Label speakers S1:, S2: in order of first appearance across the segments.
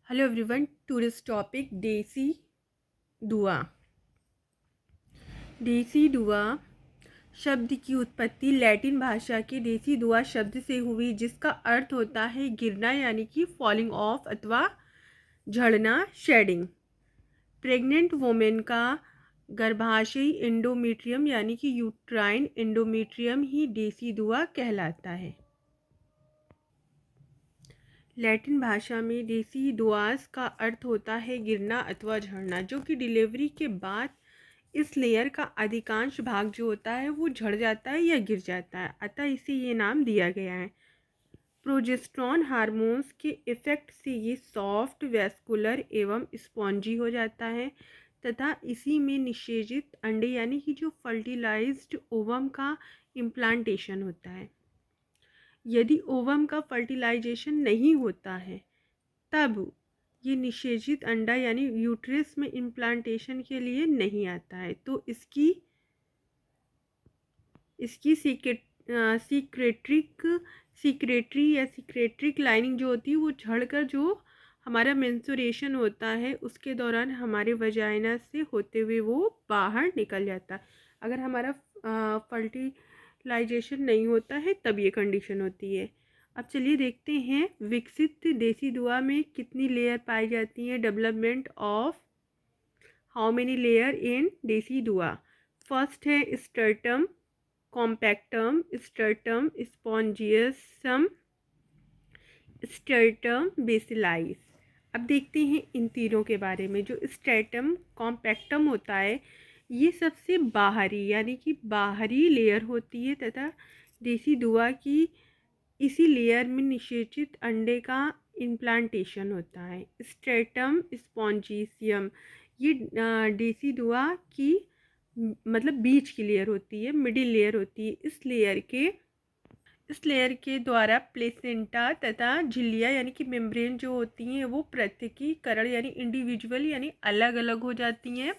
S1: Hello everyone, tourist topic देसी दुआ। देसी दुआ शब्द की उत्पत्ति लैटिन भाषा के देसी दुआ शब्द से हुई, जिसका अर्थ होता है गिरना यानी कि फॉलिंग ऑफ अथवा झड़ना, शेडिंग। प्रेग्नेंट वोमेन का गर्भाशयी एंडोमेट्रियम यानी कि यूट्राइन एंडोमेट्रियम ही देसी दुआ कहलाता है। लैटिन भाषा में देसी दुआस का अर्थ होता है गिरना अथवा झड़ना, जो कि डिलीवरी के बाद इस लेयर का अधिकांश भाग जो होता है वो झड़ जाता है या गिर जाता है, अतः इसे ये नाम दिया गया है। प्रोजेस्टेरॉन हार्मोन्स के इफेक्ट से ये सॉफ्ट, वैस्कुलर एवं स्पॉन्जी हो जाता है तथा इसी में निषेचित अंडे यानी कि जो फर्टिलाइज्ड ओवम का इम्प्लांटेशन होता है। यदि ओवम का फर्टिलाइजेशन नहीं होता है तब ये निषेचित अंडा यानी यूट्रस में इम्प्लांटेशन के लिए नहीं आता है, तो इसकी सीक्रेटरी लाइनिंग जो होती है वो झड़कर जो हमारा मेंस्ट्रुएशन होता है उसके दौरान हमारे वजाइना से होते हुए वो बाहर निकल जाता है। अगर हमारा फर्टिलाइजेशन नहीं होता है तब ये कंडीशन होती है। अब चलिए देखते हैं विकसित देसी दुआ में कितनी लेयर पाई जाती हैं। Development of how many layer in देसी दुआ। फर्स्ट है स्टर्टम कॉम्पैक्टम, स्टर्टम स्पॉन्जियसम, स्टर्टम बेसिलाइस। अब देखते हैं इन तीनों के बारे में। जो स्टर्टम कॉम्पैक्टम होता है ये सबसे बाहरी यानी कि बाहरी लेयर होती है तथा देसी दुआ की इसी लेयर में निषेचित अंडे का इम्प्लांटेशन होता है। स्ट्रेटम स्पॉन्जियम ये देसी दुआ की मतलब बीच की लेयर होती है, मिडिल लेयर होती है। इस लेयर के द्वारा प्लेसेंटा तथा झिल्लियाँ यानी कि मेम्ब्रेन जो होती हैं वो पृथक्कीकरण यानी इंडिविजुअल यानी अलग अलग हो जाती हैं।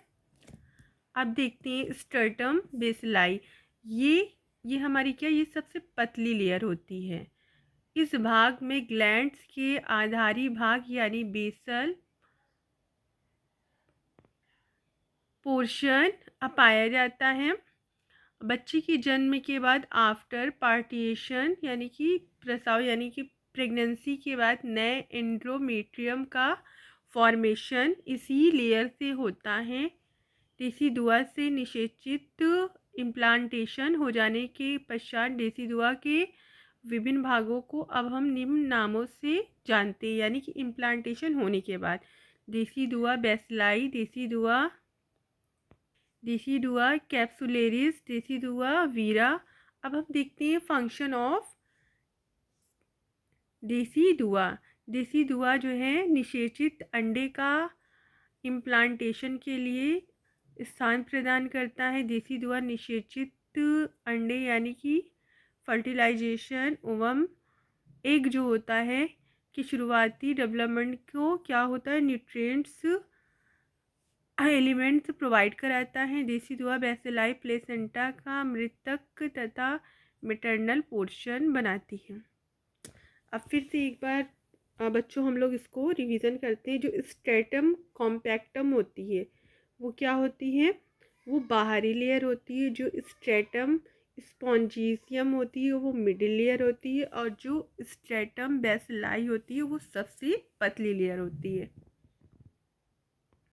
S1: अब देखते हैं स्टर्टम बेसिलाई। ये हमारी क्या, ये सबसे पतली लेयर होती है। इस भाग में ग्लैंड्स के आधारी भाग यानी बेसल पोर्शन पाया जाता है। बच्चे के जन्म के बाद आफ्टर पार्टिएशन यानी कि प्रसव यानी कि प्रेगनेंसी के बाद नए एंडोमेट्रियम का फॉर्मेशन इसी लेयर से होता है। देसी दुआ से निषेचित इम्प्लांटेशन हो जाने के पश्चात देसी दुआ के विभिन्न भागों को अब हम निम्न नामों से जानते हैं, यानी कि इम्प्लांटेशन होने के बाद देसी दुआ बेसिलाई, देसी दुआ कैप्सुलेरिस, देसी दुआ वीरा। अब हम देखते हैं फंक्शन ऑफ देसी दुआ। देसी दुआ जो है निषेचित अंडे का इम्प्लांटेशन के लिए स्थान प्रदान करता है। देसी दुआ निषेचित अंडे यानी कि फर्टिलाइजेशन एवं एग जो होता है कि शुरुआती डेवलपमेंट को क्या होता है, न्यूट्रिएंट्स एलिमेंट्स प्रोवाइड कराता है। देसी दुआ बेसिलाई प्लेसेंटा का मृतक तथा मैटरनल पोर्शन बनाती है। अब फिर से एक बार बच्चों हम लोग इसको रिवीजन करते हैं। जो स्ट्रेटम कॉम्पैक्टम होती है वो क्या होती है, वो बाहरी लेयर होती है। जो स्ट्रेटम स्पॉन्जियम होती है वो मिडिल लेयर होती है और जो स्ट्रेटम बेसिलाई होती है वो सबसे पतली लेयर होती है।